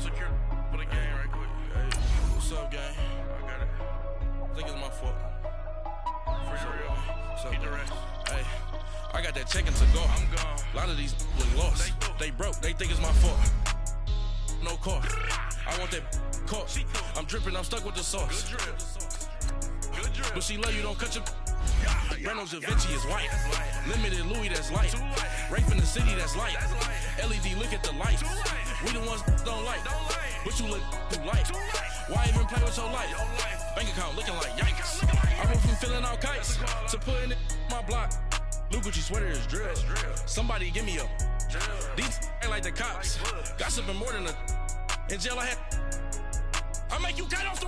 secure for the game right quick. Hey, what's up, gang? I got it. I think it's my fault. For real. Keep the rest. Hey, I got that check-in to go. I'm gone. A lot of these look lost. They broke. They think it's my fault. No car. I want that car. I'm dripping. I'm stuck with the sauce. Good drip. But she love you. Don't cut your. Reynolds Da Vinci is white. Limited Louis, that's light. Rape in the city, that's light. LED, look at the lights. We the ones don't like. But you look too light. Why even play with your life? Bank account looking like yikes. I went from filling out kites to putting it in my block. Blue Gucci sweater is drill. Somebody give me a. These ain't like the cops. Gossiping more than a. In jail I had. I make you cut off the.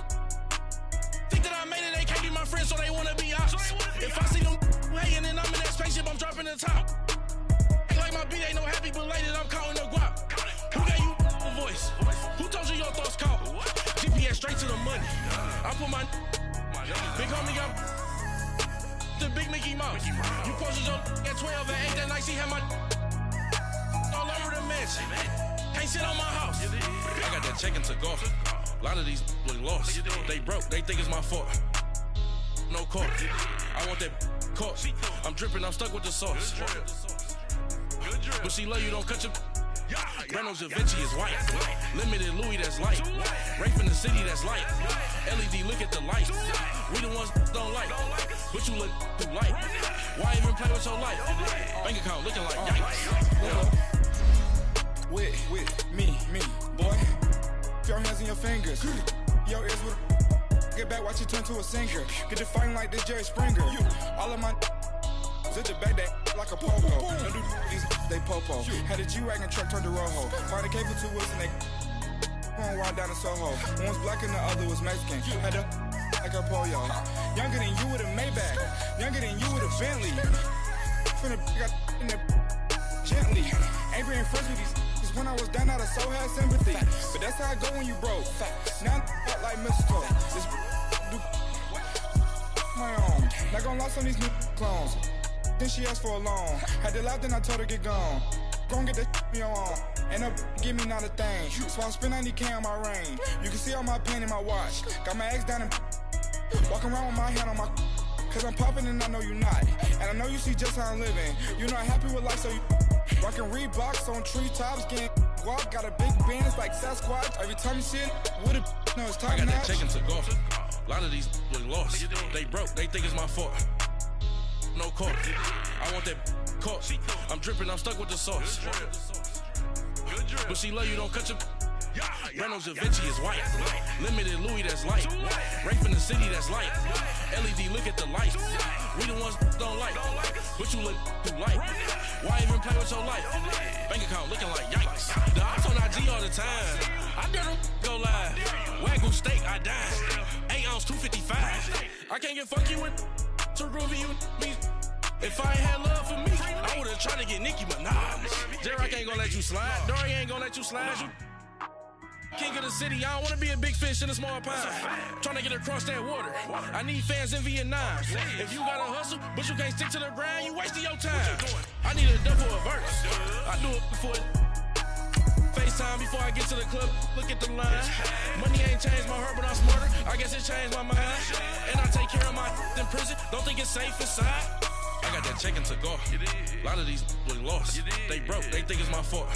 Think that I made it, they can't be my friends, so they wanna be ops. If I see them hanging and I'm in that spaceship, I'm dropping the top. Ain't like my beat ain't no happy belated, I'm counting the guap. Who gave you a voice? Who told you your thoughts count? GPS straight to the money. I put my big homie got the big Mickey Mouse. You posted your at 12 and 8 that night, she had my all over the mansion. Can't sit on my house. I got that check-in to go. A lot of these look lost. They broke. They think it's my fault. No car. I want that car. I'm dripping. I'm stuck with the sauce. But she love you. Don't cut your. Reynolds Da Vinci is white. Limited Louis, that's light. Rape in the city, that's light. LED, look at the lights. We the ones don't like. But you look too light. Why even play with your life? Bank account looking like yikes. With me, boy. Your hands in your fingers. Your ears with get back, watch you turn to a singer. Get you fighting like this Jerry Springer. All of my at the back that like a popo. Don't do these they popo. Had a G-Wagon truck turned to Rojo. Find a cable 2 wheels and they going wild down in Soho. One was black and the other was Mexican. Had a like a pollo. Younger than you with a Maybach. Younger than you with a Bentley. Finna got in there gently. Ain't being friends with these. When I was down, I so had sympathy. But that's how I go when you broke. Now I'm like mistletoe. This do my own. Not gonna lost on these new clones. Then she asked for a loan. Had to laugh, then I told her get gone. Gon' get that me on. And up, give me not a thing. So I spend 90K on my range. You can see all my pain in my watch. Got my ex down and walking around with my hand on my. Cause I'm popping and I know you not. And I know you see just how I'm living. You're not happy with life, so you. Rockin' Reeboks on treetops, getting guap, got a big band, it's like Sasquatch. Every time you see it, with a no, it's time. I got that check-in to go. A lot of these look lost. They broke, they think it's my fault. No car. I want that car. I'm dripping, I'm stuck with the sauce. But she love you, don't cut your. Reynolds Da Vinci is white. Limited Louis, that's light. Rape in the city, that's light. LED, look at the lights. We the ones don't like. But you look too light. Why even play with your life? Bank account looking like yikes. The ops on IG all the time. I dare them go live. Wagyu steak, I died. 8 ounce, 255. I can't get funky with to groovy you me. If I ain't had love for me, I would've tried to get Nicki Minaj. J-Rock ain't gonna let you slide. Dory ain't gonna let you slide. You king of the city, I don't wanna be a big fish in a small pond. Trying to get across that water. I need fans in Vietnam. If you gotta hustle, but you can't stick to the grind, you wasting your time. I need a double a verse. I do it before FaceTime before I get to the club. Look at the line. Money ain't changed my heart, but I'm smarter. I guess it changed my mind. And I take care of my in prison. Don't think it's safe inside. I got that check-in to go. A lot of these look lost. They broke. They think it's my fault.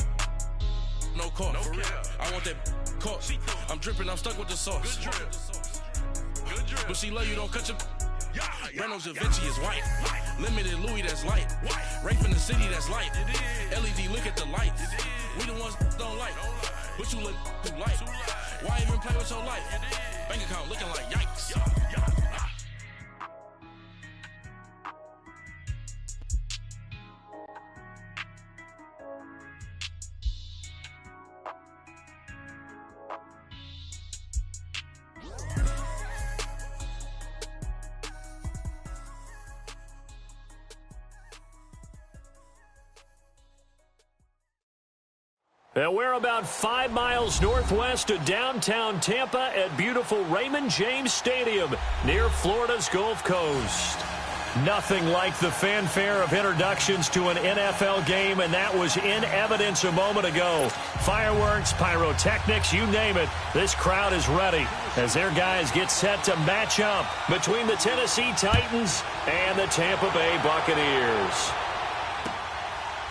No car. For real. I want that car. I'm dripping. I'm stuck with the sauce. But she love you. Don't cut your. Reynolds Da Vinci is white. Limited Louis, that's light. Rape in the city, that's light. LED, look at the lights. We the ones don't like. But you look too light. Why even play with your life? Bank account looking like yikes. We're about 5 miles northwest of downtown Tampa at beautiful Raymond James Stadium near Florida's Gulf Coast. Nothing like the fanfare of introductions to an NFL game, and that was in evidence a moment ago. Fireworks, pyrotechnics, you name it. This crowd is ready as their guys get set to match up between the Tennessee Titans and the Tampa Bay Buccaneers.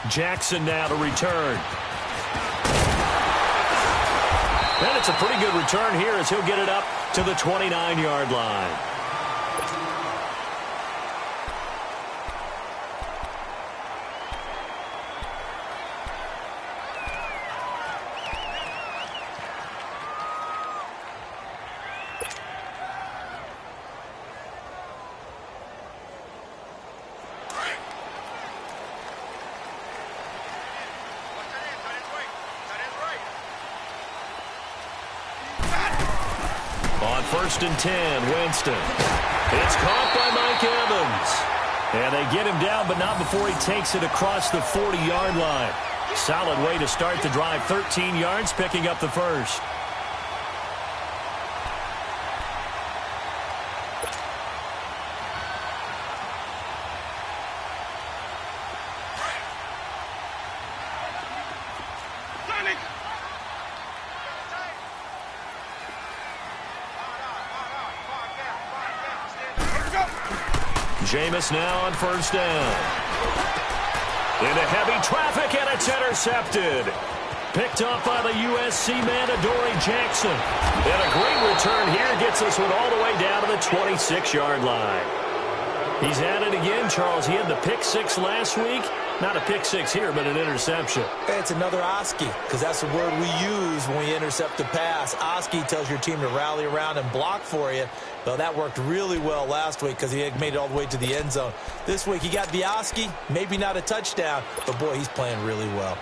Jackson now to return. And it's a pretty good return here as he'll get it up to the 29-yard line. First and 10, Winston. It's caught by Mike Evans. And they get him down, but not before he takes it across the 40-yard line. Solid way to start the drive. 13 yards, picking up the first. Jameis now on first down. Into heavy traffic, and it's intercepted. Picked off by the USC man, Adoree Jackson. And a great return here gets this one all the way down to the 26-yard line. He's at it again, Charles. He had the pick six last week. Not a pick six here, but an interception. It's another Oski, because that's the word we use when we intercept the pass. Oski tells your team to rally around and block for you. Well, that worked really well last week because he had made it all the way to the end zone. This week, he got the Oski, maybe not a touchdown, but, boy, he's playing really well.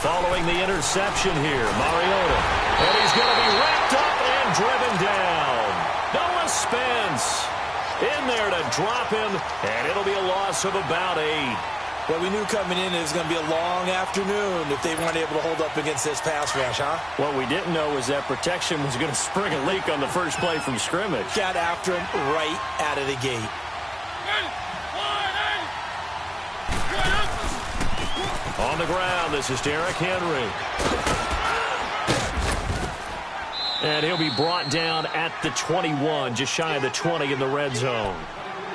Following the interception here, Mariota. And he's going to be wrapped up and driven down. Noah Spence in there to drop him, and it'll be a loss of about 8. Well, we knew coming in it was going to be a long afternoon if they weren't able to hold up against this pass rush, huh? What we didn't know was that protection was going to spring a leak on the first play from scrimmage. Got after him right out of the gate. On the ground, this is Derrick Henry. And he'll be brought down at the 21, just shy of the 20 in the red zone.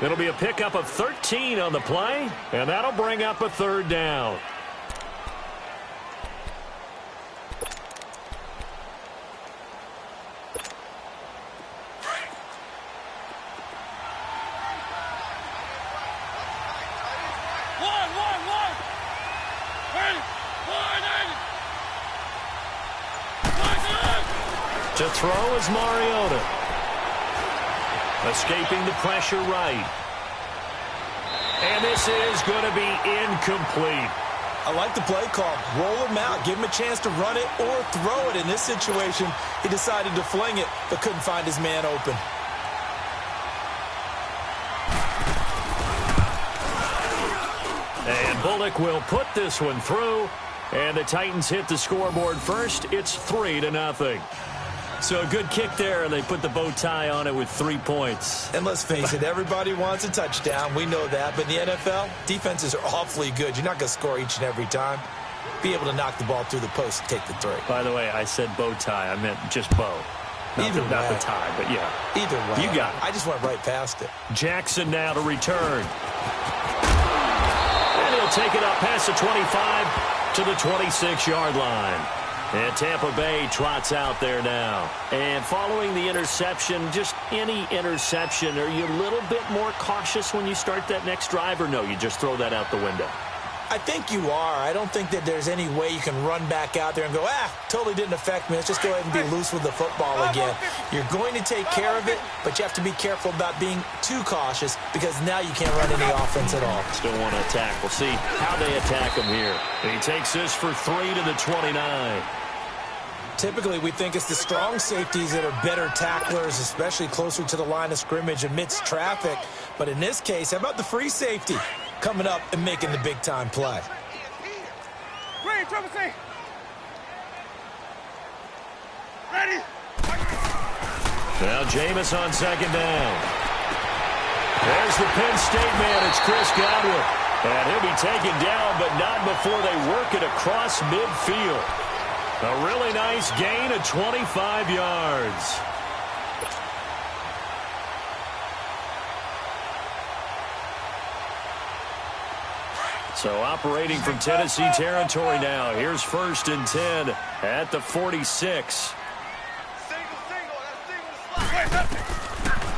It'll be a pickup of 13 on the play, and that'll bring up a third down. To throw is Mariota. Escaping the pressure right. And this is going to be incomplete. I like the play call. Roll him out. Give him a chance to run it or throw it. In this situation, he decided to fling it, but couldn't find his man open. And Bullock will put this one through. And the Titans hit the scoreboard first. It's 3-0. So a good kick there, and they put the bow tie on it with 3 points. And let's face it, everybody wants a touchdown. We know that. But in the NFL, defenses are awfully good. You're not going to score each and every time. Be able to knock the ball through the post and take the 3. By the way, I said bow tie. I meant just bow. Not the tie, but yeah. Either way. You got it. I just went right past it. Jackson now to return. And he'll take it up past the 25 to the 26-yard line. And Tampa Bay trots out there now. And following the interception, just any interception, are you a little bit more cautious when you start that next drive, or no, you just throw that out the window? I think you are. I don't think that there's any way you can run back out there and go, totally didn't affect me. Let's just go ahead and be loose with the football again. You're going to take care of it, but you have to be careful about being too cautious because now you can't run any offense at all. Still want to attack. We'll see how they attack him here. And he takes this for 3 to the 29. Typically, we think it's the strong safeties that are better tacklers, especially closer to the line of scrimmage amidst traffic. But in this case, how about the free safety coming up and making the big-time play? Ready? Now Jameis on second down. There's the Penn State man. It's Chris Godwin. And he'll be taken down, but not before they work it across midfield. A really nice gain of 25 yards. So operating from Tennessee territory now. Here's 1st and 10 at the 46.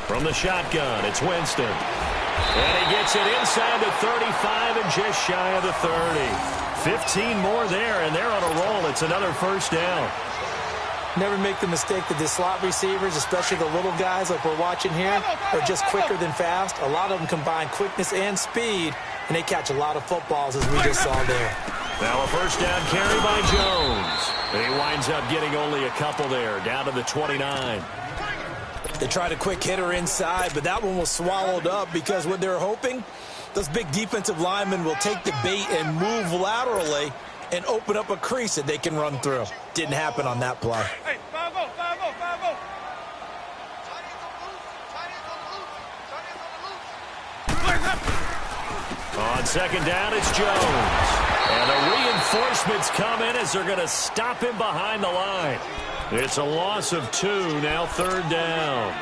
From the shotgun, it's Winston. And he gets it inside the 35 and just shy of the 30. 15 more there, and they're on a roll. It's another 1st down. Never make the mistake that the slot receivers, especially the little guys like we're watching here, are just quicker than fast. A lot of them combine quickness and speed, and they catch a lot of footballs, as we just saw there. Now a 1st down carry by Jones. And he winds up getting only a couple there, down to the 29. They tried a quick hitter inside, but that one was swallowed up because what they're hoping, those big defensive linemen will take the bait and move laterally and open up a crease that they can run through. Didn't happen on that play. Hey, 5-0, 5-0, 5-0. On second down, it's Jones. And the reinforcements come in as they're going to stop him behind the line. It's a loss of 2, now 3rd down.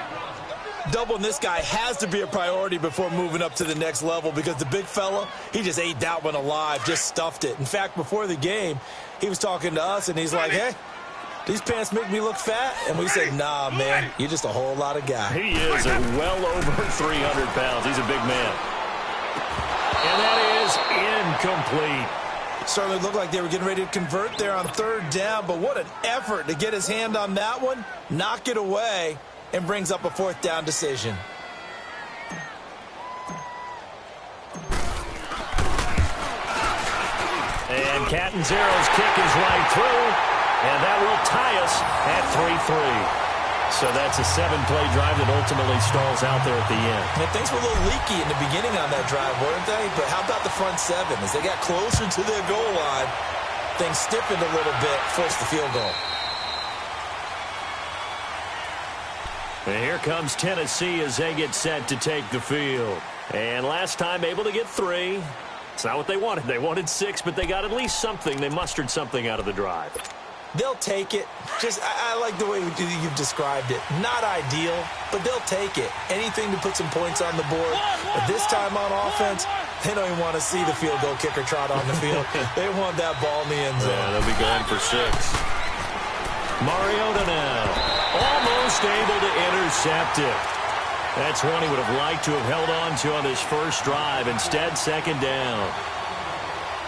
Doubling this guy has to be a priority before moving up to the next level because the big fella, he just ate that one alive, just stuffed it. In fact, before the game, he was talking to us, and he's like, hey, these pants make me look fat? And we said, nah, man, you're just a whole lot of guy. He is well over 300 pounds. He's a big man. And that is incomplete. Certainly looked like they were getting ready to convert there on 3rd down, but what an effort to get his hand on that one, knock it away, and brings up a 4th down decision. And Catanzero's kick is right through, and that will tie us at 3-3. So that's a 7-play drive that ultimately stalls out there at the end. And things were a little leaky in the beginning on that drive, weren't they? But how about the front 7? As they got closer to their goal line, things stiffened a little bit, forced the field goal. And here comes Tennessee as they get set to take the field. And last time able to get 3. It's not what they wanted. They wanted 6, but they got at least something. They mustered something out of the drive. They'll take it. I like the way you've described it. Not ideal, but they'll take it. Anything to put some points on the board. But this time on offense, they don't even want to see the field goal kicker trot on the field. They want that ball in the end zone. Yeah, they'll be going for 6. Mariota now, almost able to intercept it. That's one he would have liked to have held on to on his first drive. Instead, 2nd down.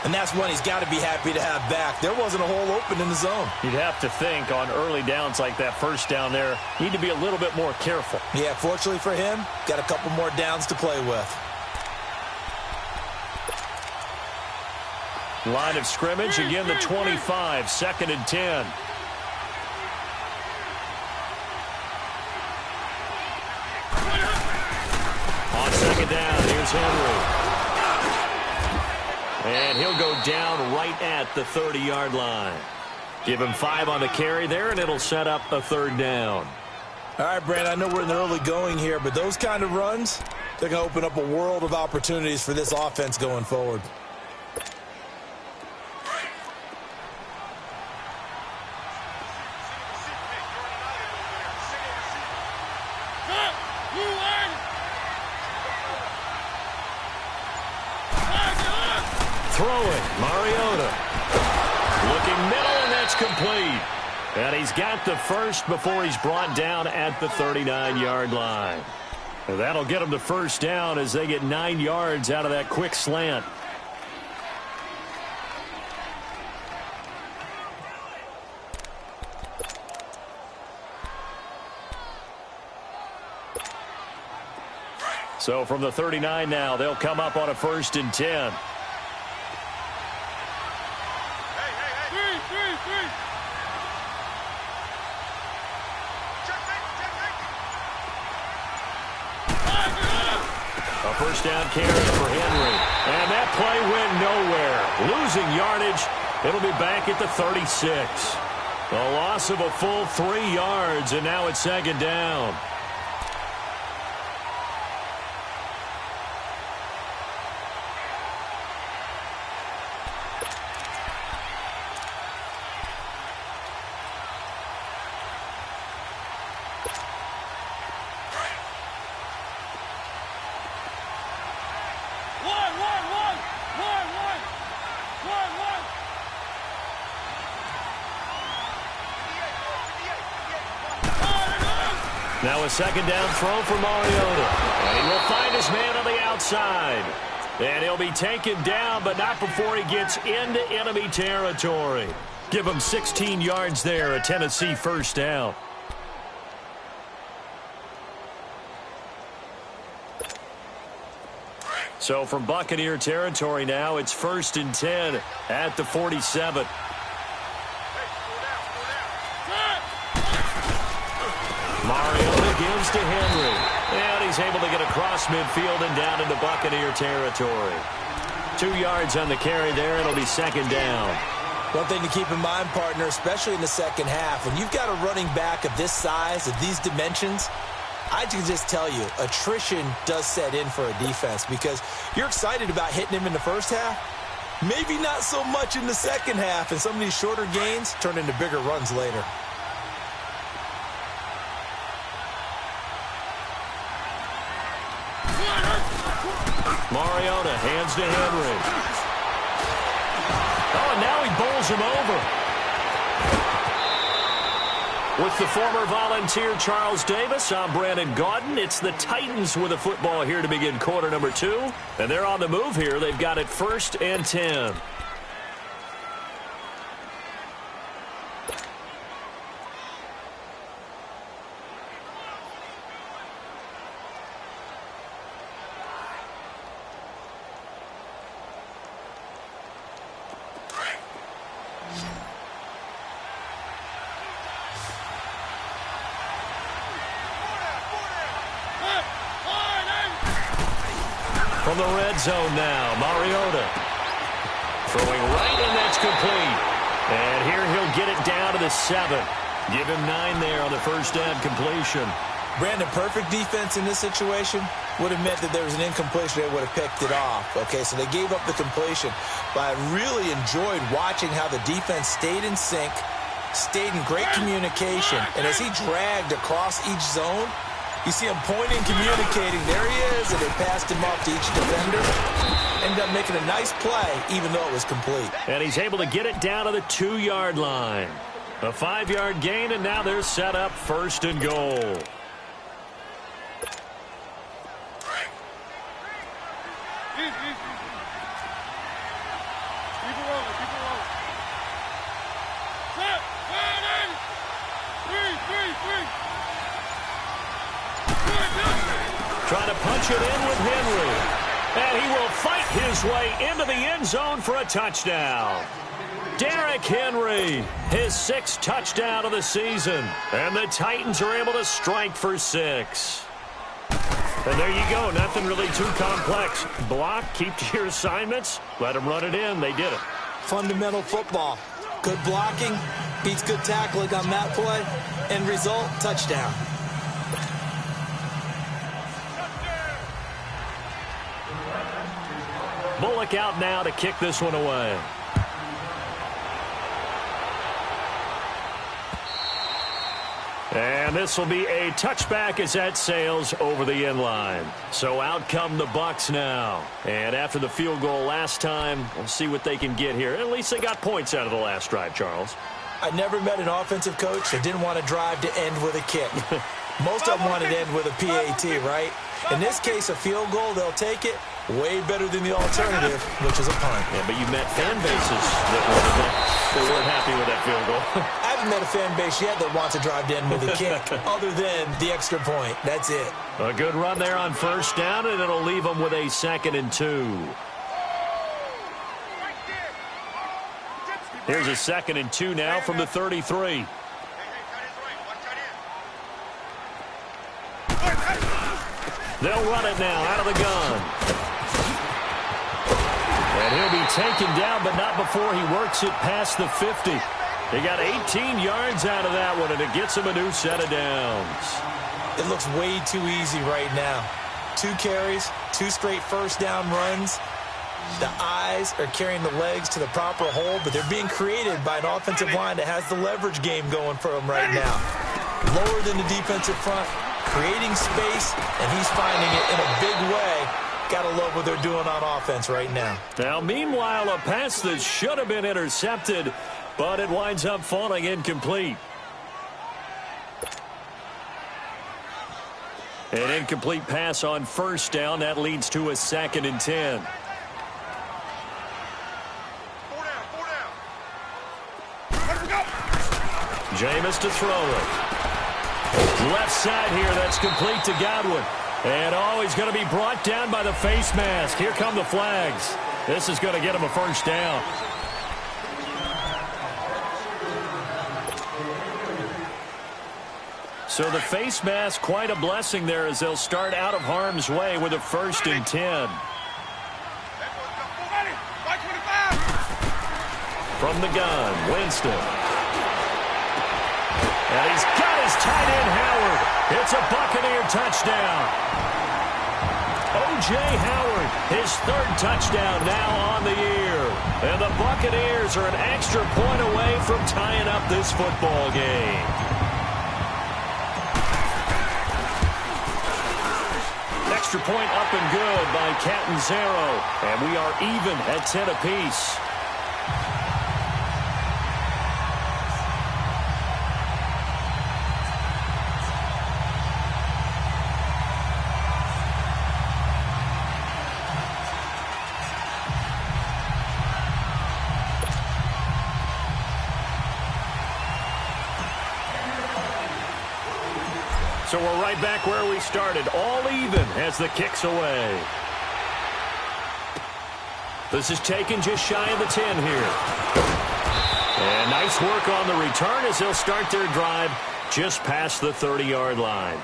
And that's one he's got to be happy to have back. There wasn't a hole open in the zone. You'd have to think on early downs like that 1st down there, need to be a little bit more careful. Yeah, fortunately for him, got a couple more downs to play with. Line of scrimmage, again the 25, 2nd and 10. On second down, here's Henry. And he'll go down right at the 30-yard line. Give him 5 on the carry there, and it'll set up a 3rd down. All right, Brand, I know we're in the early going here, but those kind of runs, they're going to open up a world of opportunities for this offense going forward. Throwing, Mariota. Looking middle, and that's complete. And he's got the first before he's brought down at the 39-yard line. And that'll get him the 1st down as they get 9 yards out of that quick slant. So from the 39 now, they'll come up on a 1st and 10. A 1st down carry for Henry. And that play went nowhere. Losing yardage It'll be back at the 36. A loss of a full 3 yards, and now it's second down. Now a second down throw for Mariota. And he will find his man on the outside. And he'll be taken down, but not before he gets into enemy territory. Give him 16 yards there, a Tennessee first down. So from Buccaneer territory now, it's 1st and 10 at the 47. Mariota gives to Henry. And he's able to get across midfield and down into Buccaneer territory. 2 yards on the carry there. It'll be second down. One thing to keep in mind, partner, especially in the second half, when you've got a running back of this size, of these dimensions, I can just tell you, attrition does set in for a defense because you're excited about hitting him in the first half. Maybe not so much in the second half, and some of these shorter gains turn into bigger runs later. Mariota hands to Henry. Oh, and now he bowls him over. With the former Volunteer Charles Davis, I'm Brandon Gaudin. It's the Titans with the football here to begin quarter number 2. And they're on the move here. They've got it 1st and 10. From the red zone now, Mariota throwing right, and that's complete. And here he'll get it down to the 7. Give him 9 there on the first down completion. Brandon, perfect defense in this situation would have meant that there was an incompletion. They would have picked it off. Okay, so they gave up the completion. But I really enjoyed watching how the defense stayed in sync, stayed in great communication. And as he dragged across each zone, you see him pointing, communicating. There he is, and they passed him off to each defender. Ended up making a nice play, even though it was complete. And he's able to get it down to the 2-yard line. A 5-yard gain, and now they're set up 1st and goal. Trying to punch it in with Henry. And he will fight his way into the end zone for a touchdown. Derrick Henry, his 6th touchdown of the season. And the Titans are able to strike for 6. And there you go. Nothing really too complex. Block, keep to your assignments, let them run it in. They did it. Fundamental football. Good blocking beats good tackling on that play. End result, touchdown. Bullock out now to kick this one away. And this will be a touchback as that sails over the end line. So out come the Bucs now. And after the field goal last time, we'll see what they can get here. At least they got points out of the last drive, Charles. I never met an offensive coach that didn't want to drive to end with a kick. Most of them wanted to end with a PAT, right? In this case, a field goal, they'll take it. Way better than the alternative, which is a punt. Yeah, but you met fan bases that weren't happy with that field goal. I haven't met a fan base yet that wants to drive in with a kick other than the extra point. That's it. A good run there on first down, and it'll leave them with a 2nd and 2. Here's a 2nd and 2 now from the 33. They'll run it now out of the gun. And he'll be taken down, but not before he works it past the 50. He got 18 yards out of that one, and it gets him a new set of downs. It looks way too easy right now. 2 carries, 2 straight first down runs. The eyes are carrying the legs to the proper hole, but they're being created by an offensive line that has the leverage game going for him right now. Lower than the defensive front, creating space, and he's finding it in a big way. Gotta love what they're doing on offense right now. Now, meanwhile, a pass that should have been intercepted, but it winds up falling incomplete. An incomplete pass on first down. That leads to a 2nd and 10. Jameis to throw it. Left side here, that's complete to Godwin. And he's going to be brought down by the face mask. Here come the flags. This is going to get him a first down. So the face mask, quite a blessing there as they'll start out of harm's way with a 1st and 10. From the gun, Winston. And he's got his tight end, Howard. It's a Buccaneer touchdown. O.J. Howard, his 3rd touchdown now on the year. And the Buccaneers are an extra point away from tying up this football game. Extra point up and good by Catanzaro. And we are even at 10 apiece. So we're right back where we started, all even as the kick's away. This is taken just shy of the 10 here. And nice work on the return as they'll start their drive just past the 30-yard line.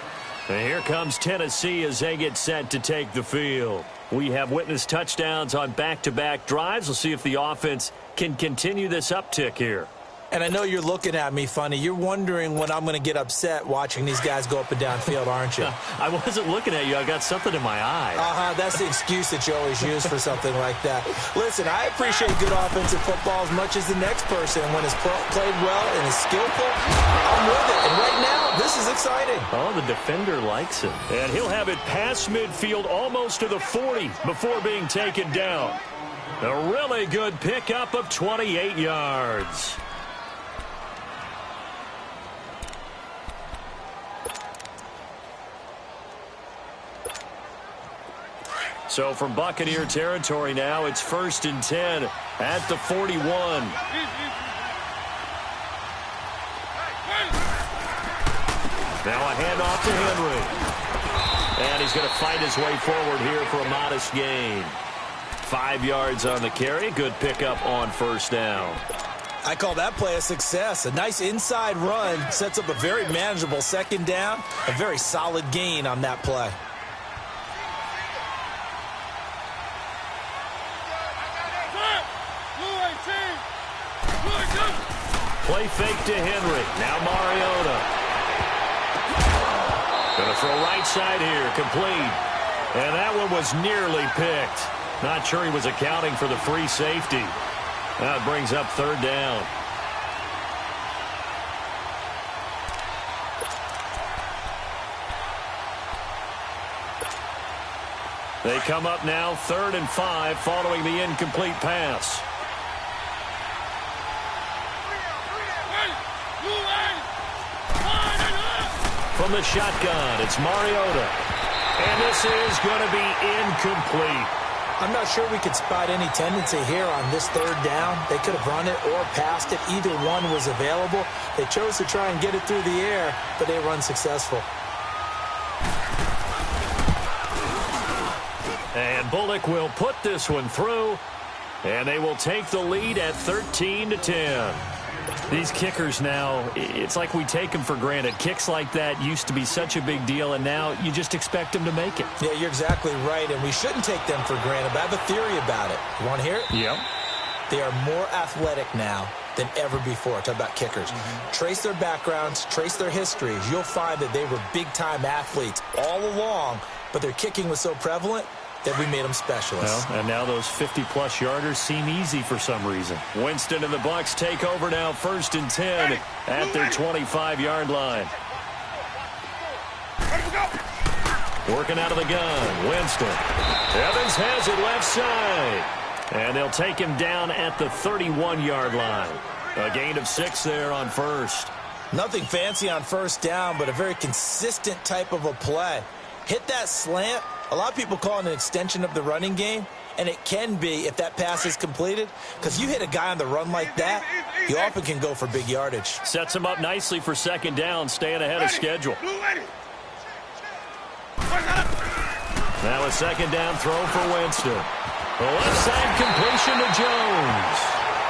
And here comes Tennessee as they get set to take the field. We have witnessed touchdowns on back-to-back drives. We'll see if the offense can continue this uptick here. And I know you're looking at me funny. You're wondering when I'm going to get upset watching these guys go up and down field, aren't you? I wasn't looking at you. I got something in my eye. That's the excuse that you always use for something like that. Listen, I appreciate good offensive football as much as the next person. And when it's played well and is skillful, I'm with it. And right now, this is exciting. Oh, the defender likes it. And he'll have it past midfield almost to the 40 before being taken down. A really good pickup of 28 yards. So from Buccaneer territory now, it's 1st and 10 at the 41. Now a handoff to Henry. And he's going to fight his way forward here for a modest gain. 5 yards on the carry. Good pickup on first down. I call that play a success. A nice inside run sets up a very manageable 2nd down. A very solid gain on that play. Play fake to Henry. Now Mariota. Going to throw right side here. Complete. And that one was nearly picked. Not sure he was accounting for the free safety. That brings up 3rd down. They come up now 3rd and 5 following the incomplete pass. From the shotgun, it's Mariota. And this is going to be incomplete. I'm not sure we could spot any tendency here on this 3rd down. They could have run it or passed it. Either one was available. They chose to try and get it through the air, but they were unsuccessful. And Bullock will put this one through, and they will take the lead at 13-10. These kickers now, it's like we take them for granted. Kicks like that used to be such a big deal, and now you just expect them to make it. Yeah, you're exactly right, and we shouldn't take them for granted, but I have a theory about it. You want to hear it? Yeah. they are more athletic now than ever before. Talk about kickers. Trace their backgrounds, trace their histories. You'll find that they were big-time athletes all along, but their kicking was so prevalent that we made them specialists. Well, and now those 50-plus yarders seem easy for some reason. Winston and the Bucs take over now, 1st and 10 at their 25-yard line. Working out of the gun, Winston. Evans has it left side. And they'll take him down at the 31-yard line. A gain of 6 there on 1st. Nothing fancy on 1st down, but a very consistent type of a play. Hit that slant. A lot of people call it an extension of the running game, and it can be if that pass is completed, because you hit a guy on the run like that, you often can go for big yardage. Sets him up nicely for 2nd down, staying ahead of schedule. Now a 2nd down throw for Winston. The left side completion to Jones.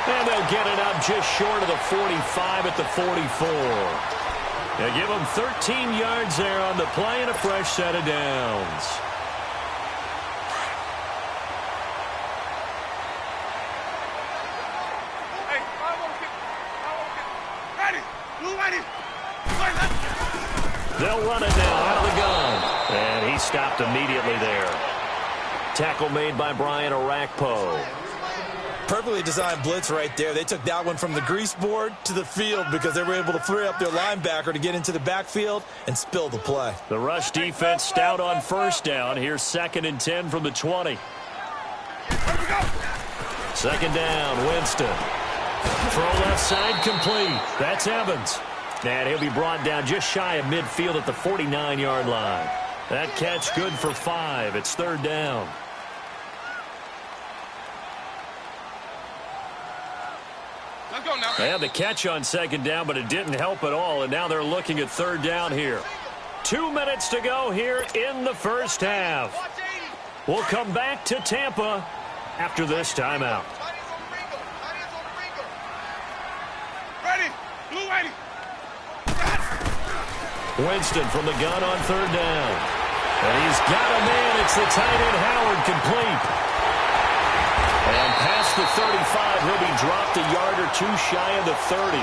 And they'll get it up just short of the 45 at the 44. They'll give them 13 yards there on the play and a fresh set of downs. They'll run it now out of the gun. And he stopped immediately there. Tackle made by Brian Orakpo. Perfectly designed blitz right there. They took that one from the grease board to the field because they were able to free up their linebacker to get into the backfield and spill the play. The rush defense stout on 1st down. Here's 2nd and 10 from the 20. 2nd down, Winston. Throw left side complete. That's Evans. And he'll be brought down just shy of midfield at the 49-yard line. That catch good for 5. It's 3rd down. They had the catch on 2nd down, but it didn't help at all, and now they're looking at 3rd down here. 2 minutes to go here in the 1st half. We'll come back to Tampa after this timeout. Winston from the gun on 3rd down. And he's got a man. It's the tight end Howard complete. And past the 35, he'll be dropped a yard or 2 shy of the 30.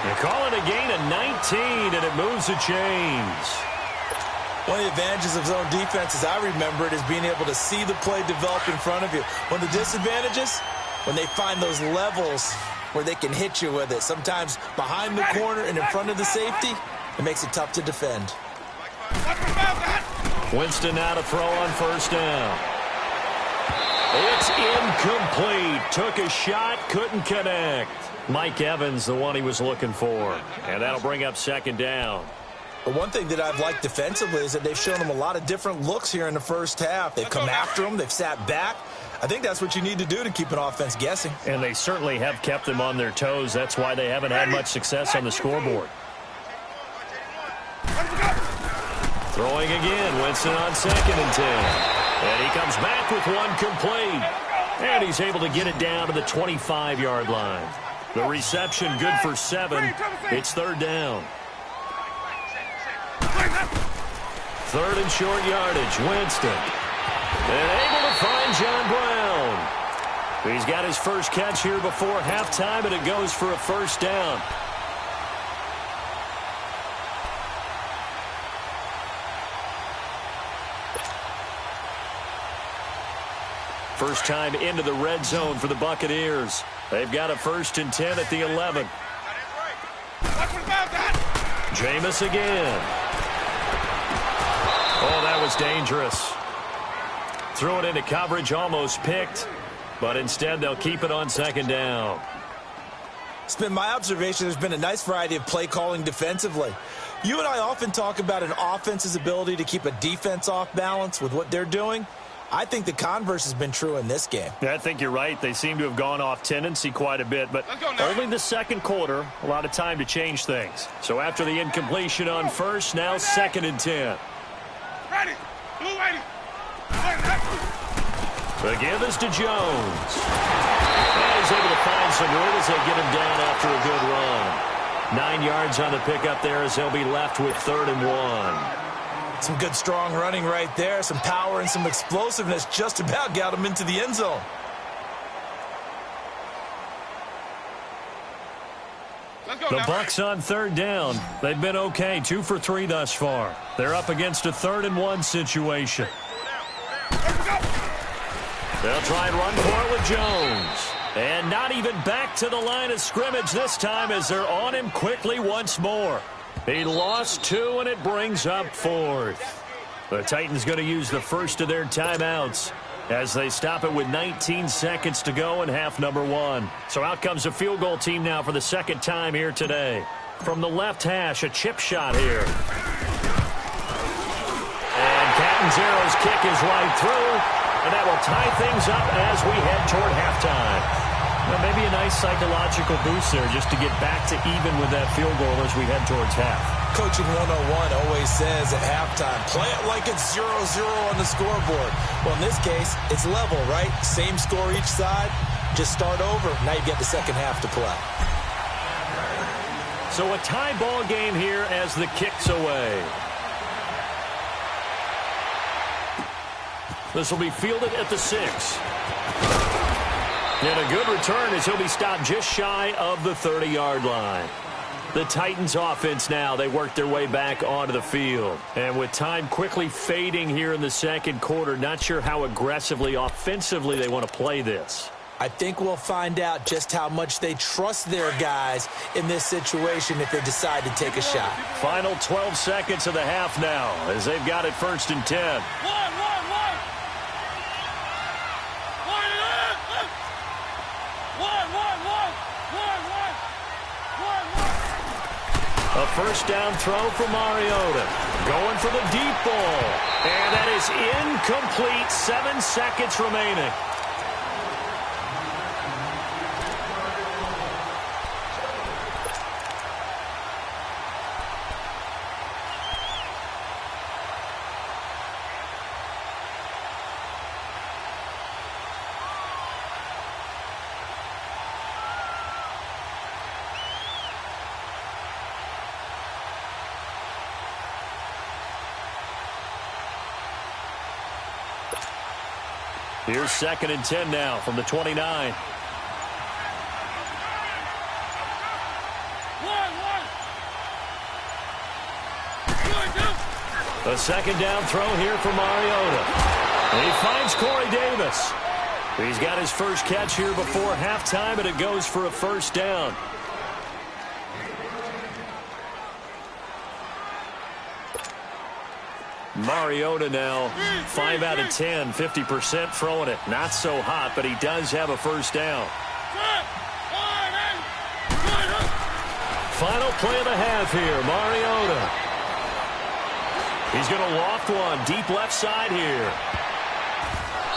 They call it a gain of 19, and it moves the chains. One of the advantages of zone defense, as I remember it, is being able to see the play develop in front of you. One of the disadvantages, when they find those levels where they can hit you with it, sometimes behind the corner and in front of the safety, it makes it tough to defend. Winston now to throw on 1st down. It's incomplete. Took a shot, couldn't connect. Mike Evans, the one he was looking for. And that'll bring up 2nd down. But one thing that I've liked defensively is that they've shown them a lot of different looks here in the 1st half. They've come after them. They've sat back. I think that's what you need to do to keep an offense guessing. And they certainly have kept them on their toes. That's why they haven't had much success on the scoreboard. Throwing again, Winston on 2nd and 10. And he comes back with one complete. And he's able to get it down to the 25-yard line. The reception good for 7. It's 3rd down. 3rd and short yardage, Winston. And able to find John Brown. He's got his first catch here before halftime, and it goes for a 1st down. First time into the red zone for the Buccaneers. They've got a 1st and 10 at the 11. Jameis again. Oh, that was dangerous. Threw it into coverage, almost picked. But instead, they'll keep it on 2nd down. It's been my observation there's been a nice variety of play calling defensively. You and I often talk about an offense's ability to keep a defense off balance with what they're doing. I think the converse has been true in this game. Yeah, I think you're right. They seem to have gone off tendency quite a bit, but only the 2nd quarter, a lot of time to change things. So after the incompletion on 1st, now 2nd and 10. The give is to Jones. And he's able to find some room as they get him down after a good run. 9 yards on the pickup there as they'll be left with 3rd and 1. Some good, strong running right there. Some power and some explosiveness just about got him into the end zone. The Bucks on third down. They've been okay, 2 for 3 thus far. They're up against a 3rd-and-1 situation. They'll try and run for it with Jones. And not even back to the line of scrimmage this time as they're on him quickly once more. He lost 2, and it brings up 4th. The Titans going to use the first of their timeouts as they stop it with 19 seconds to go in half number 1. So out comes a field goal team now for the 2nd time here today. From the left hash, a chip shot here. And Catanzaro's kick is right through, and that will tie things up as we head toward halftime. Well, maybe a nice psychological boost there just to get back to even with that field goal as we head towards half. Coaching 101 always says at halftime, play it like it's 0-0 on the scoreboard. Well, in this case, it's level, right? Same score each side. Just start over. Now you get the second half to play. So a tie ball game here as the kick's away. This will be fielded at the 6. And a good return as he'll be stopped just shy of the 30-yard line. The Titans offense now, they work their way back onto the field. And with time quickly fading here in the 2nd quarter, not sure how aggressively, offensively they want to play this. I think we'll find out just how much they trust their guys in this situation if they decide to take a shot. Final 12 seconds of the half now as they've got it 1st and 10. A first down throw for Mariota. Going for the deep ball. And that is incomplete. 7 seconds remaining. Here's 2nd and 10 now from the 29. A 2nd down throw here for Mariota. And he finds Corey Davis. He's got his first catch here before halftime, and it goes for a first down. Mariota now 5 out of 10, 50% throwing it. Not so hot, but he does have a first down. Final play of the half here, Mariota. He's going to loft one deep left side here.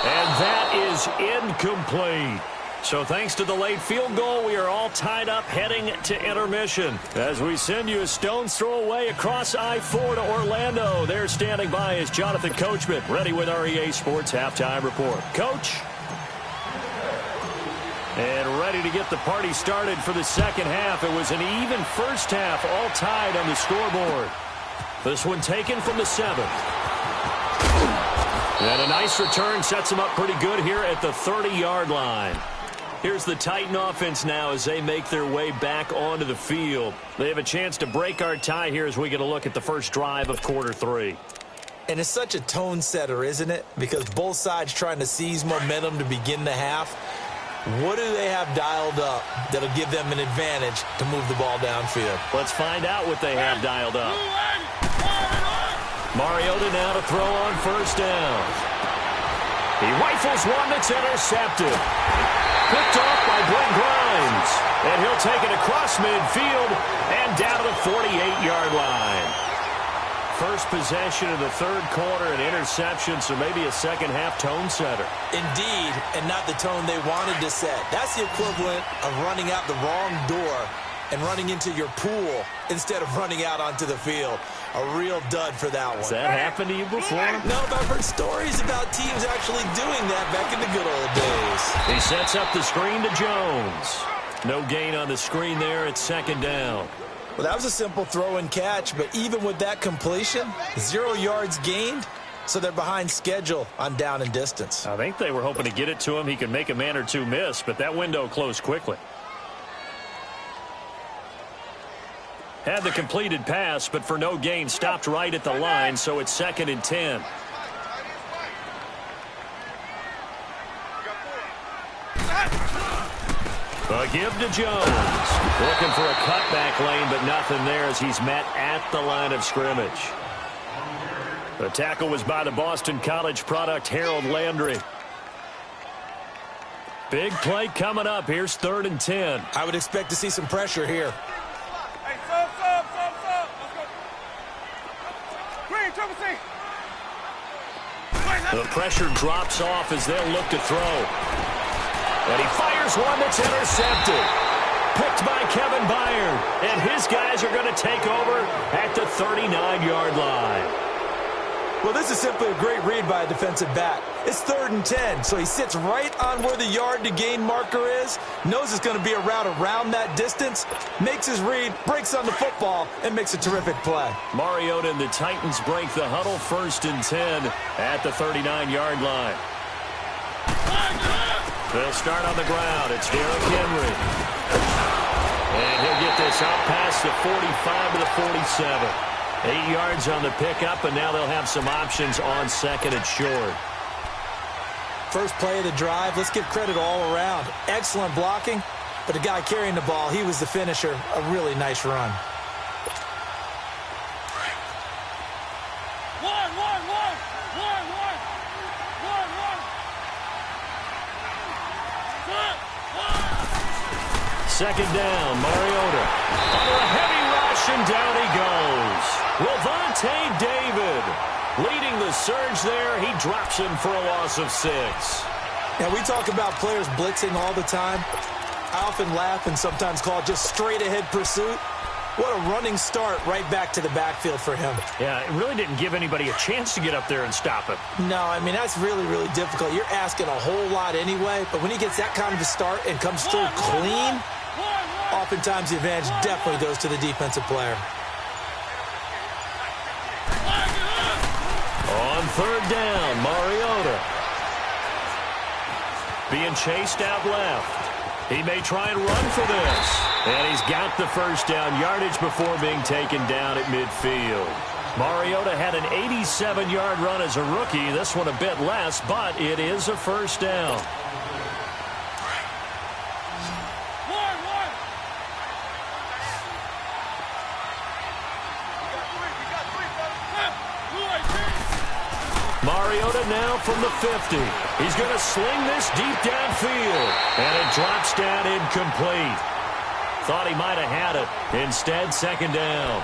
And that is incomplete. So thanks to the late field goal, we are all tied up heading to intermission. As we send you a stone's throw away across I-4 to Orlando. There standing by is Jonathan Coachman, ready with our EA Sports Halftime Report. Coach? And ready to get the party started for the 2nd half. It was an even first half, all tied on the scoreboard. This one taken from the 7th. And a nice return sets them up pretty good here at the 30-yard line. Here's the Titan offense now as they make their way back onto the field. They have a chance to break our tie here as we get a look at the first drive of quarter 3. And it's such a tone setter, isn't it? Because both sides trying to seize momentum to begin the half. What do they have dialed up that'll give them an advantage to move the ball downfield? Let's find out what they have dialed up. Mariota now to throw on first down. He rifles one that's intercepted. Picked off by Brent Grimes. And he'll take it across midfield and down to the 48-yard line. First possession of the 3rd quarter, an interception, so maybe a second-half tone setter. Indeed, and not the tone they wanted to set. That's the equivalent of running out the wrong door and running into your pool instead of running out onto the field. A real dud for that one. Has that happened to you before? No, but I've heard stories about teams actually doing that back in the good old days. He sets up the screen to Jones. No gain on the screen there. It's 2nd down. Well, that was a simple throw and catch, but even with that completion, 0 yards gained, so they're behind schedule on down and distance. I think they were hoping to get it to him. He could make a man or two miss, but that window closed quickly. Had the completed pass, but for no gain, stopped right at the line, so it's 2nd and 10. A give to Jones. Looking for a cutback lane, but nothing there as he's met at the line of scrimmage. The tackle was by the Boston College product, Harold Landry. Big play coming up. Here's 3rd and 10. I would expect to see some pressure here. Hey, sub. Let's go. Green, triple C. The pressure drops off as they'll look to throw. And he fires one that's intercepted. Picked by Kevin Byard. And his guys are going to take over at the 39-yard line. Well, this is simply a great read by a defensive back. It's 3rd and 10, so he sits right on where the yard-to-gain marker is, knows it's going to be a route around that distance, makes his read, breaks on the football, and makes a terrific play. Mariota and the Titans break the huddle, 1st and 10 at the 39-yard line. They'll start on the ground. It's Derrick Henry. And he'll get this out past the 45 to the 47. 8 yards on the pickup, and now they'll have some options on 2nd and short. First play of the drive, let's give credit all around. Excellent blocking, but the guy carrying the ball, he was the finisher. A really nice run. Second down, Mariota. Under a heavy rush, and down he goes. Lavonte David leading the surge there. He drops him for a loss of 6. Now, we talk about players blitzing all the time. I often laugh and sometimes call it just straight-ahead pursuit. What a running start right back to the backfield for him. Yeah, it really didn't give anybody a chance to get up there and stop him. No, I mean, that's really, really difficult. You're asking a whole lot anyway, but when he gets that kind of a start and comes through clean, oftentimes the advantage definitely goes to the defensive player. On 3rd down, Mariota. Being chased out left. He may try and run for this. And he's got the first down yardage before being taken down at midfield. Mariota had an 87-yard run as a rookie. This one a bit less, but it is a first down. Mariota now from the 50. He's going to sling this deep downfield. And it drops down incomplete. Thought he might have had it. Instead, 2nd down.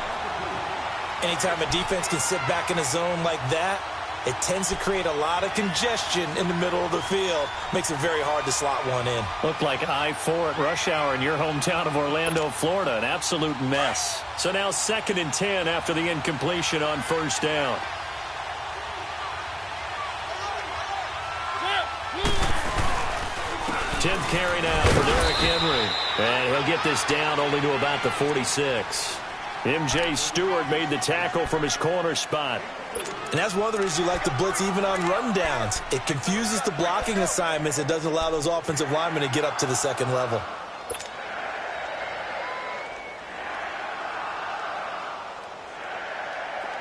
Anytime a defense can sit back in a zone like that, it tends to create a lot of congestion in the middle of the field. Makes it very hard to slot one in. Looked like I-4 at rush hour in your hometown of Orlando, Florida. An absolute mess. So now 2nd and 10 after the incompletion on 1st down. Tenth carry now for Derrick Henry. And he'll get this down only to about the 46. M.J. Stewart made the tackle from his corner spot. And that's one of the reasons you like to blitz even on rundowns. It confuses the blocking assignments. It doesn't allow those offensive linemen to get up to the 2nd level.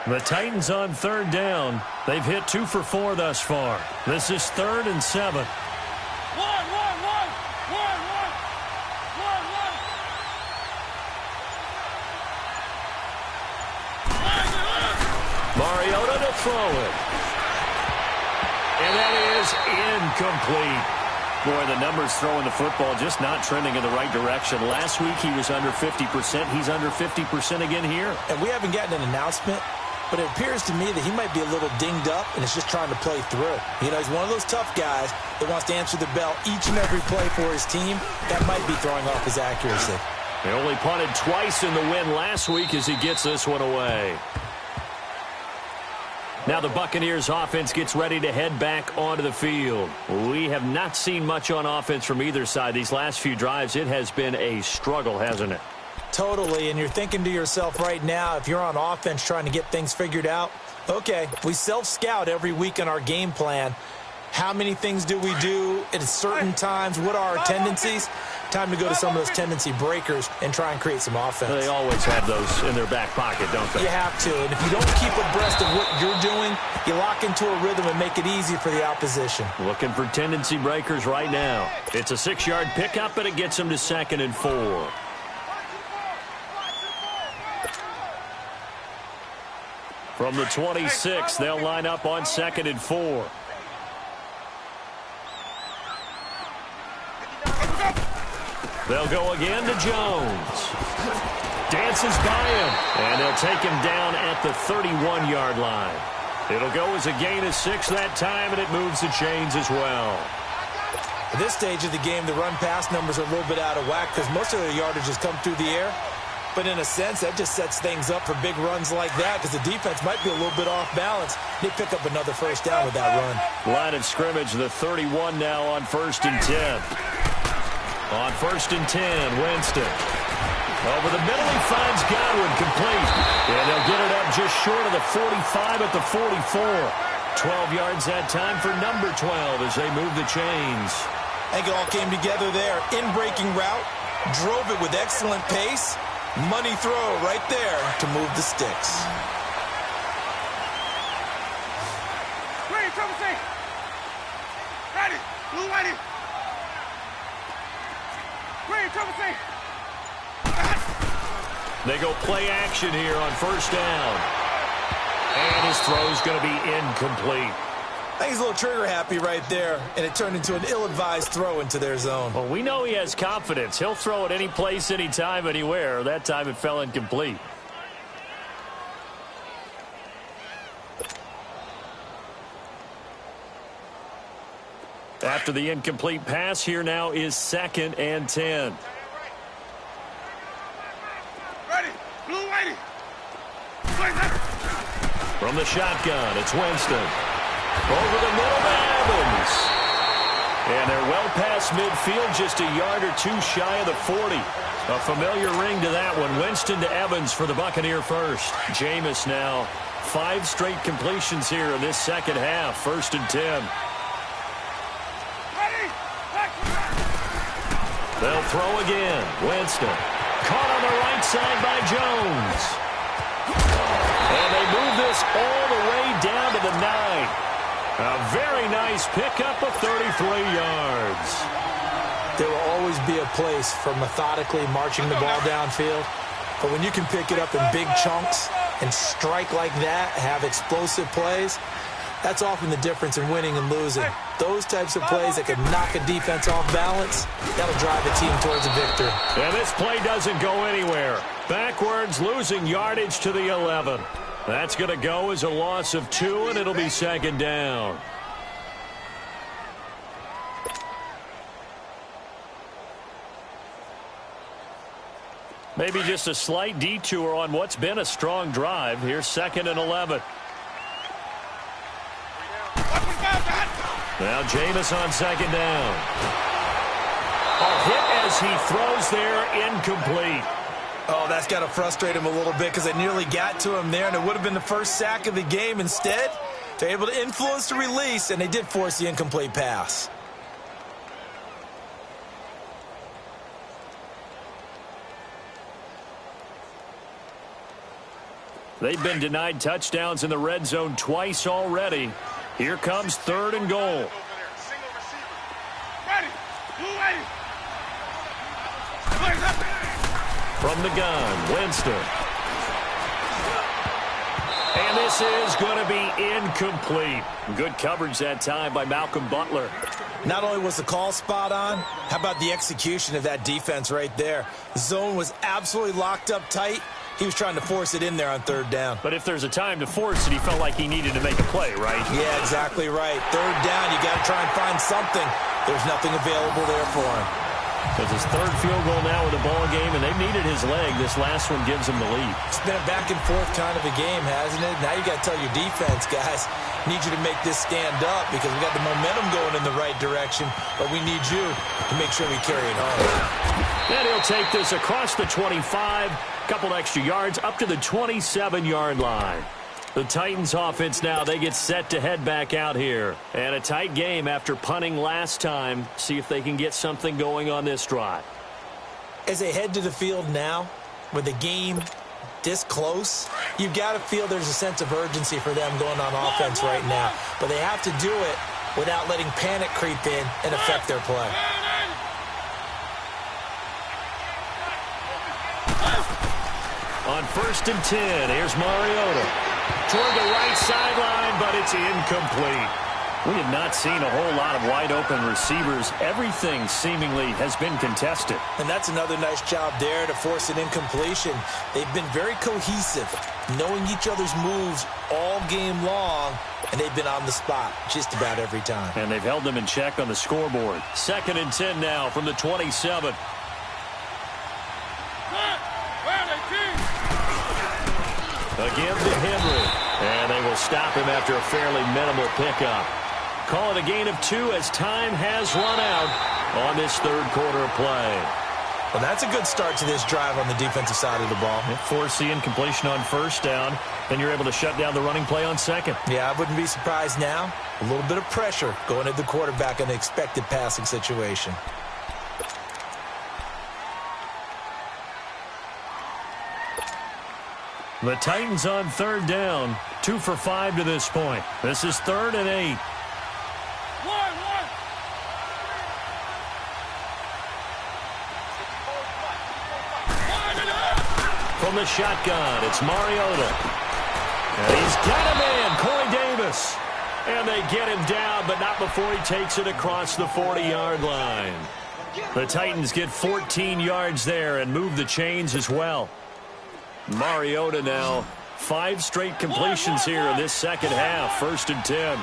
The Titans on 3rd down. They've hit 2 for 4 thus far. This is 3rd and 7. Mariota to throw it. And that is incomplete. Boy, the numbers throwing the football just not trending in the right direction. Last week he was under 50%. He's under 50% again here. And we haven't gotten an announcement, but it appears to me that he might be a little dinged up and is just trying to play through. You know, he's one of those tough guys that wants to answer the bell each and every play for his team. That might be throwing off his accuracy. They only punted twice in the win last week as he gets this one away. Now the Buccaneers offense gets ready to head back onto the field. We have not seen much on offense from either side. These last few drives, it has been a struggle, hasn't it? Totally, and you're thinking to yourself right now, if you're on offense trying to get things figured out, okay, we self-scout every week in our game plan. How many things do we do at certain times? What are our tendencies? time to go to some of those tendency breakers and try and create some offense. They always have those in their back pocket, don't they? You have to. And if you don't keep abreast of what you're doing, you lock into a rhythm and make it easy for the opposition. Looking for tendency breakers right now. It's a 6-yard pickup, and it gets them to 2nd and 4. From the 26, they'll line up on 2nd and 4. They'll go again to Jones. Dances by him, and they'll take him down at the 31-yard line. It'll go as a gain of 6 that time, and it moves the chains as well. At this stage of the game, the run-pass numbers are a little bit out of whack because most of their yardage has come through the air. But in a sense, that just sets things up for big runs like that because the defense might be a little bit off balance. They pick up another first down with that run. Line of scrimmage, the 31 now on 1st and 10. On 1st and 10, Winston. Over the middle, he finds Godwin complete. And they'll get it up just short of the 45 at the 44. 12 yards that time for number 12 as they move the chains. I think it all came together there. In-breaking route, drove it with excellent pace. Money throw right there to move the sticks. Ready, trouble say. Ready, blue ready. Ready, trouble say. They go play action here on 1st down. And his throw's going to be incomplete. I think he's a little trigger happy right there, and it turned into an ill-advised throw into their zone. Well, we know he has confidence. He'll throw it any place, anytime, anywhere. That time it fell incomplete. After the incomplete pass, here now is 2nd and 10. Ready, blue ready. From the shotgun, it's Winston. Over the middle to Evans. And they're well past midfield, just a yard or two shy of the 40. A familiar ring to that one. Winston to Evans for the Buccaneer first. Jameis now 5 straight completions here in this second half. 1st and 10. They'll throw again. Winston. Caught on the right side by Jones. And they move this all the way down to the 9. A very nice pickup of 33 yards. There will always be a place for methodically marching the ball downfield. But when you can pick it up in big chunks and strike like that, have explosive plays, that's often the difference in winning and losing. Those types of plays that can knock a defense off balance, that'll drive a team towards a victory. And this play doesn't go anywhere. Backwards, losing yardage to the 11. That's going to go as a loss of 2, and it'll be 2nd down. Maybe just a slight detour on what's been a strong drive. Here's 2nd and 11. Now Jameis on 2nd down. A hit as he throws there, incomplete. Oh, that's got to frustrate him a little bit because it nearly got to him there, and it would have been the first sack of the game. Instead, they're able to influence the release, and they did force the incomplete pass. They've been denied touchdowns in the red zone twice already. Here comes 3rd and goal. From the gun, Winston. And this is going to be incomplete. Good coverage that time by Malcolm Butler. Not only was the call spot on, how about the execution of that defense right there? The zone was absolutely locked up tight. He was trying to force it in there on 3rd down. But if there's a time to force it, he felt like he needed to make a play, right? Yeah, exactly right. 3rd down, you got to try and find something. There's nothing available there for him. It's his 3rd field goal now with the ball game, and they've needed his leg. This last one gives him the lead. It's been a back-and-forth kind of a game, hasn't it? Now you got to tell your defense, guys, need you to make this stand up because we got the momentum going in the right direction, but we need you to make sure we carry it home. And he'll take this across the 25, couple extra yards, up to the 27-yard line. The Titans offense now, they get set to head back out here. And a tight game after punting last time. See if they can get something going on this drive. As they head to the field now, with the game this close, you've got to feel there's a sense of urgency for them going on offense right now. But they have to do it without letting panic creep in and affect their play. On 1st and 10, here's Mariota. Toward the right sideline, but it's incomplete. We have not seen a whole lot of wide-open receivers. Everything seemingly has been contested. And that's another nice job there to force an incompletion. They've been very cohesive, knowing each other's moves all game long, and they've been on the spot just about every time. And they've held them in check on the scoreboard. 2nd and 10 now from the 27. Again to Henry. And they will stop him after a fairly minimal pickup. Call it a gain of 2 as time has run out on this third quarter of play. Well, that's a good start to this drive on the defensive side of the ball. Force the incompletion on 1st down. Then you're able to shut down the running play on 2nd. Yeah, I wouldn't be surprised now. A little bit of pressure going at the quarterback in an expected passing situation. The Titans on 3rd down. 2 for 5 to this point. This is 3rd and 8. From the shotgun, it's Mariota. And he's got a man, Corey Davis. And they get him down, but not before he takes it across the 40-yard line. The Titans get 14 yards there and move the chains as well. Mariota now, 5 straight completions here in this second half. 1st and 10.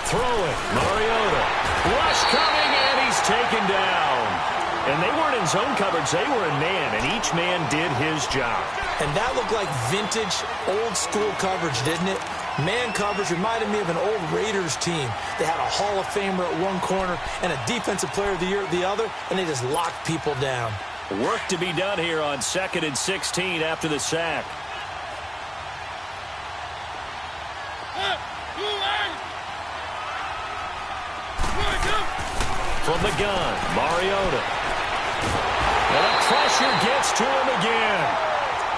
Throwing, Mariota. Rush coming, and he's taken down. And they weren't in zone coverage. They were in man, and each man did his job. And that looked like vintage, old-school coverage, didn't it? Man coverage reminded me of an old Raiders team. They had a Hall of Famer at one corner and a Defensive Player of the Year at the other, and they just locked people down. Work to be done here on 2nd and 16 after the sack. From the gun, Mariota. And the pressure gets to him again.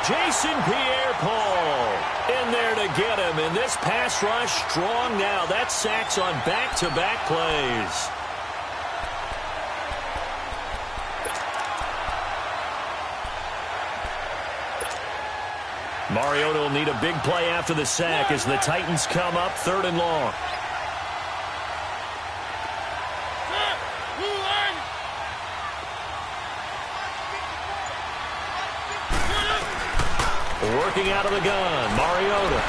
Jason Pierre-Paul in there to get him. And this pass rush strong now. That's sacks on back-to-back plays. Mariota will need a big play after the sack as the Titans come up 3rd and long. Working out of the gun, Mariota.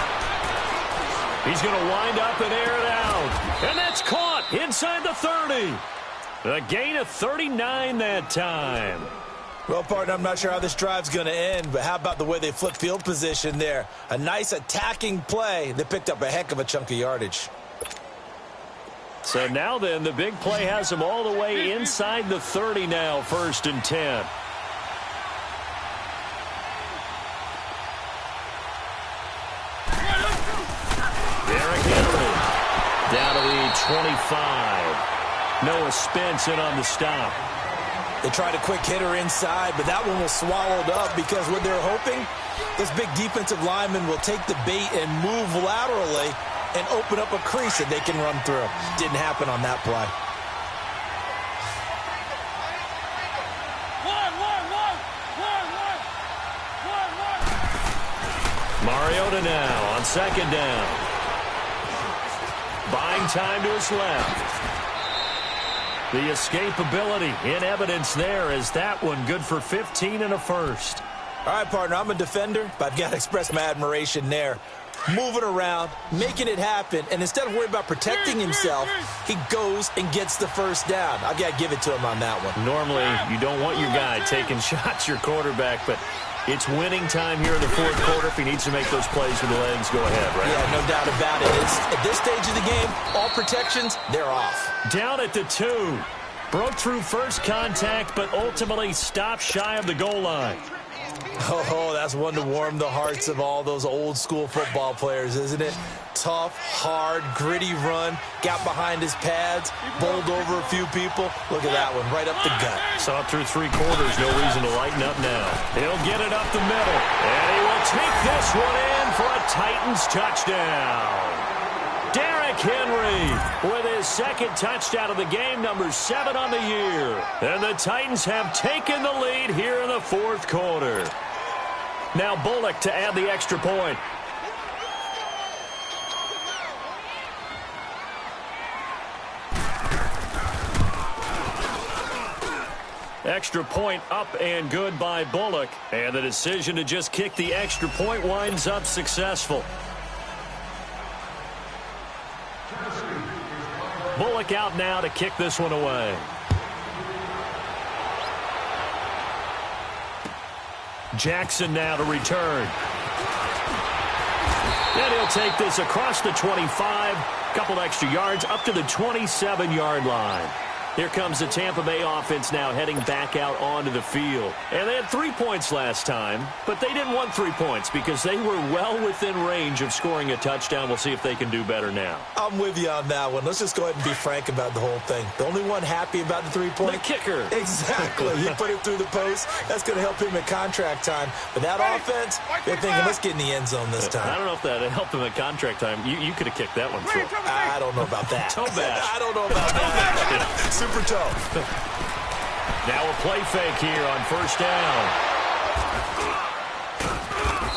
He's going to wind up and air it out. And that's caught inside the 30. A gain of 39 that time. Well, partner, I'm not sure how this drive's going to end, but how about the way they flip field position there? A nice attacking play. They picked up a heck of a chunk of yardage. So now then, the big play has them all the way inside the 30 now, 1st and 10. Down to the 25. Noah Spence in on the stop. They tried a quick hitter inside, but that one was swallowed up because what they're hoping, this big defensive lineman will take the bait and move laterally and open up a crease that they can run through. Didn't happen on that play. Mariota now on 2nd down. Buying time to his left. The escapability in evidence there as that one good for 15 and a first. All right, partner, I'm a defender, but I've got to express my admiration there. Moving around, making it happen, and instead of worrying about protecting himself, he goes and gets the first down. I've got to give it to him on that one. Normally, you don't want your guy taking shots, your quarterback, but it's winning time here in the 4th quarter. If he needs to make those plays with the legs, go ahead, right? Yeah, no doubt about it. At this stage of the game, all protections, they're off. Down at the 2. Broke through first contact, but ultimately stopped shy of the goal line. Oh, that's one to warm the hearts of all those old school football players, isn't it? Tough, hard, gritty run, got behind his pads, bowled over a few people. Look at that one, right up the gut. Saw it through 3 quarters, no reason to lighten up now. He'll get it up the middle, and he will take this one in for a Titans touchdown. Derrick Henry with his second touchdown of the game, number 7 on the year. And the Titans have taken the lead here in the 4th quarter. Now Bullock to add the extra point. Extra point up and good by Bullock. And the decision to just kick the extra point winds up successful. Bullock out now to kick this one away. Jackson now to return. And he'll take this across the 25, couple extra yards, up to the 27-yard line. Here comes the Tampa Bay offense now heading back out onto the field. And they had 3 points last time, but they didn't want 3 points because they were well within range of scoring a touchdown. We'll see if they can do better now. I'm with you on that one. Let's just go ahead and be frank about the whole thing. The only one happy about the 3-point? The kicker. Exactly. He put it through the post. That's going to help him at contract time. But that offense, they're thinking, let's get in the end zone this time. I don't know if that helped him at contract time. You could have kicked that one through. I don't know about that. Toe bash. I don't know about that. Super toe. Now a play fake here on first down.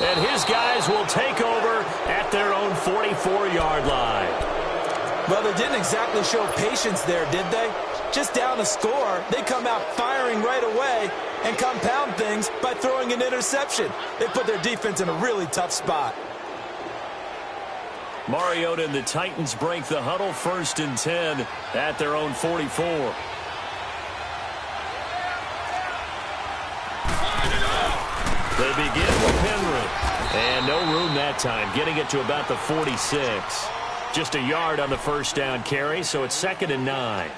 And his guys will take over at their own 44-yard line. Well, they didn't exactly show patience there, did they? Just down a score, they come out firing right away and compound things by throwing an interception. They put their defense in a really tough spot. Mariota and the Titans break the huddle, 1st and 10 at their own 44. They begin with Henry. And no room that time, getting it to about the 46. Just a yard on the first down carry, so it's 2nd and 9.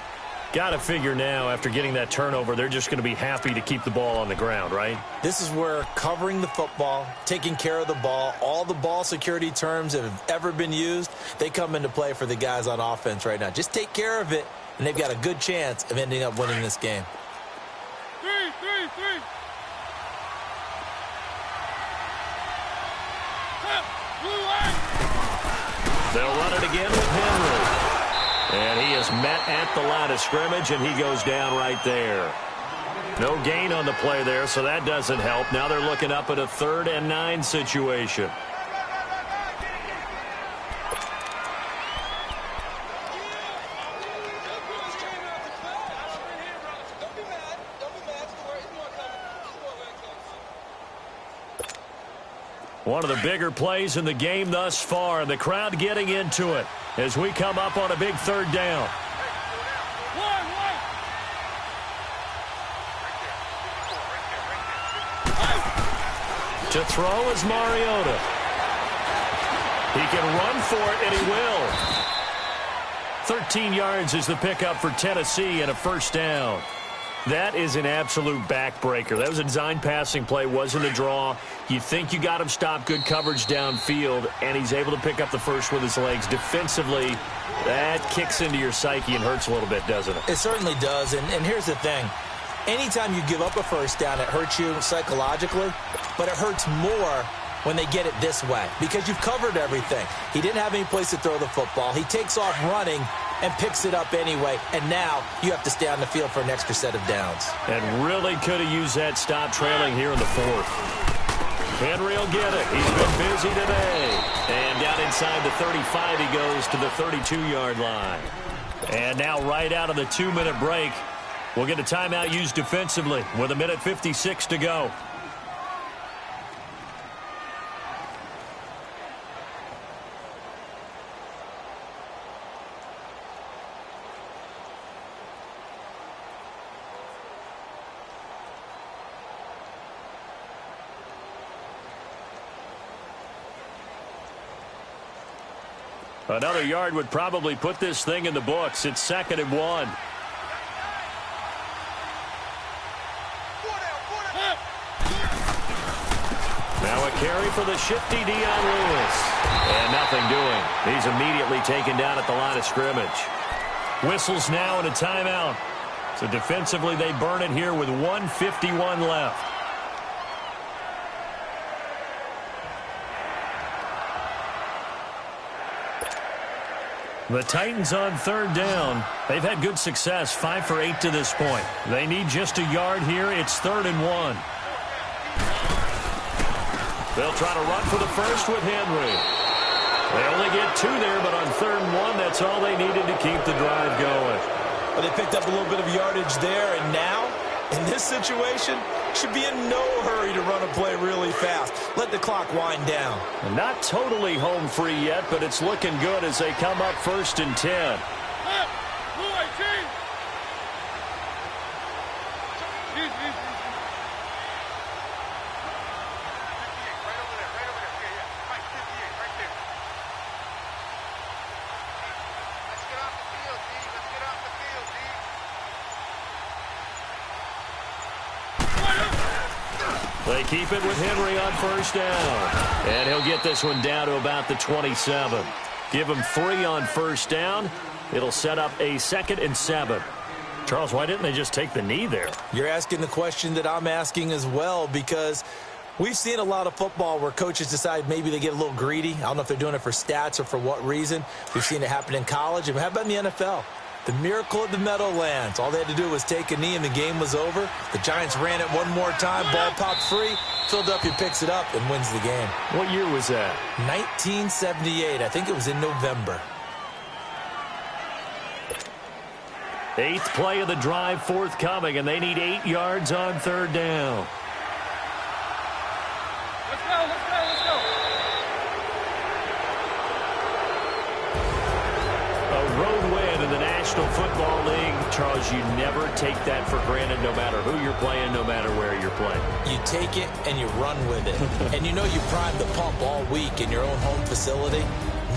Got to figure now, after getting that turnover, they're just going to be happy to keep the ball on the ground, right? This is where covering the football, taking care of the ball, all the ball security terms that have ever been used, they come into play for the guys on offense right now. Just take care of it, and they've got a good chance of ending up winning this game. Three. They'll run it again with Henry. And he is met at the line of scrimmage, and he goes down right there. No gain on the play there, so that doesn't help. Now they're looking up at a 3rd and 9 situation. One of the bigger plays in the game thus far, and the crowd getting into it as we come up on a big 3rd down. To throw is Mariota. He can run for it, and he will. 13 yards is the pickup for Tennessee and a 1st down. That is an absolute backbreaker. That was a design passing play, wasn't a draw. You think you got him stopped, good coverage downfield, and he's able to pick up the first with his legs. Defensively, that kicks into your psyche and hurts a little bit, doesn't it? It certainly does, and here's the thing. Anytime you give up a 1st down, it hurts you psychologically, but it hurts more when they get it this way because you've covered everything. He didn't have any place to throw the football. He takes off running and picks it up anyway, and now you have to stay on the field for an extra set of downs. And really could have used that stop trailing here in the 4th. Henry will get it. He's been busy today. And down inside the 35, he goes to the 32-yard line. And now right out of the 2-minute break, we'll get a timeout used defensively with 1:56 to go. Another yard would probably put this thing in the books. It's 2nd and 1. a carry for the shifty Dion Lewis. And nothing doing. He's immediately taken down at the line of scrimmage. Whistles now and a timeout. So defensively, they burn it here with 1:51 left. The Titans on third down. They've had good success, 5 for 8 to this point. They need just a yard here. It's 3rd and 1. They'll try to run for the first with Henry. They only get 2 there, but on 3rd and 1, that's all they needed to keep the drive going. Well, they picked up a little bit of yardage there, and now, in this situation, should be in no hurry to run a play really fast. Let the clock wind down. Not totally home free yet, but it's looking good as they come up 1st and 10. They keep it with Henry on 1st down. And he'll get this one down to about the 27. Give him 3 on 1st down. It'll set up a 2nd and 7. Charles, why didn't they just take the knee there? You're asking the question that I'm asking as well, because we've seen a lot of football where coaches decide maybe they get a little greedy. I don't know if they're doing it for stats or for what reason. We've seen it happen in college. And how about in the NFL? The miracle of the Meadowlands. All they had to do was take a knee and the game was over. The Giants ran it one more time. Ball popped free. Philadelphia picks it up and wins the game. What year was that? 1978. I think it was in November. 8th play of the drive forthcoming, and they need 8 yards on 3rd down. Let's go, let's go, let's go. A road win in the National Football League. Charles, you never take that for granted no matter who you're playing, no matter where you're playing. You take it and you run with it. And you know you primed the pump all week in your own home facility.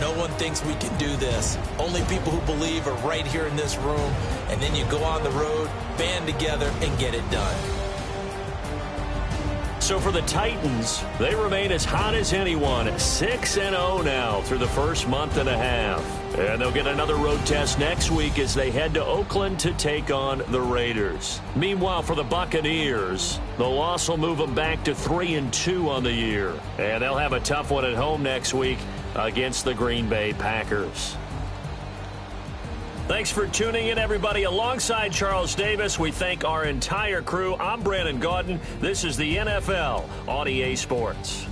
No one thinks we can do this. Only people who believe are right here in this room. And then you go on the road, band together, and get it done. So for the Titans, they remain as hot as anyone, 6-0 now through the first month and a half. And they'll get another road test next week as they head to Oakland to take on the Raiders. Meanwhile, for the Buccaneers, the loss will move them back to 3-2 on the year. And they'll have a tough one at home next week against the Green Bay Packers. Thanks for tuning in, everybody. Alongside Charles Davis, we thank our entire crew. I'm Brandon Gaudin. This is the NFL on EA Sports.